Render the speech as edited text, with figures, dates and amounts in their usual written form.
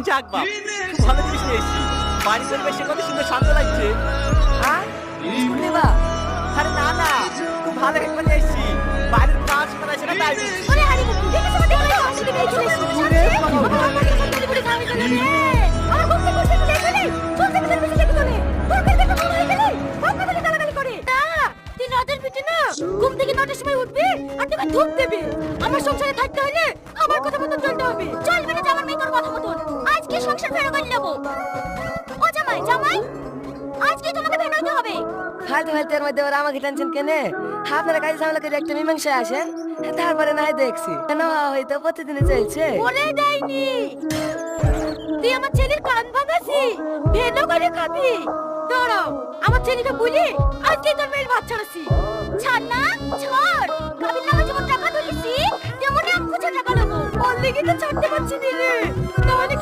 যাক বাপ, খুব ভালো জিনিস নিয়ে এসেছি। বাড়ি পরিবেশে কত সুন্দর শান্ত লাগছে। হ্যাঁ বিস্কুট নেবা? আরে না না, খুব ভালো একটা নিয়ে এসেছি। বাড়ির কাজ করা আছে না, তাই বলছি। ওরে হারি মুখি দেখেছো মধ্যে করে হাসি দিয়ে চলে এসেছি। আমার আমাকে সত্যি করে খাওয়াই চলে রে। আমার ঘুমতে করতে চলে গেলে চলতে চলতে বেশি লেগে চলে। তোর কাছে তো বড় হয়ে গেলে বাবা বলে গালাগালি করে। না তুই নদের পিঠে না ঘুম থেকে 9টার সময় উঠবি আর তোকে ধূপ দেবে। আমার সংসারে থাকতে হলে আমার কথা মতো চলতে হবে। চলবে না যে আমার মেয়ে তোর কথা মতো। আজকে সংসার ফেরো করে নেব। ও জামাই জামাই, আজকে তোমাকে বেরোতে হবে। ফালতু ফালতুর মধ্যে ওরা আমাকে টেনশন কেনে? আপনারা কাজে ঝামেলা করে একটা মীমাংসায় আসেন, তারপরে না হয় দেখছি। কেন হয়তো প্রতিদিনে চলছে। বলে দেয়নি তুই আমার ছেলের কান ভাঙাছি, ভেলো করে খাবি। দাঁড়াও আমার ছেলেটা বলি আজকে তোর মেয়ের ভাত ছাড়াছি। ছাড় না ছাড়, কাবির নামে যেমন টাকা তুলেছি তেমনই আমি খুঁজে টাকা নেবো। ওর লেগে তো ছাড়তে পারছি না রে, তাহলে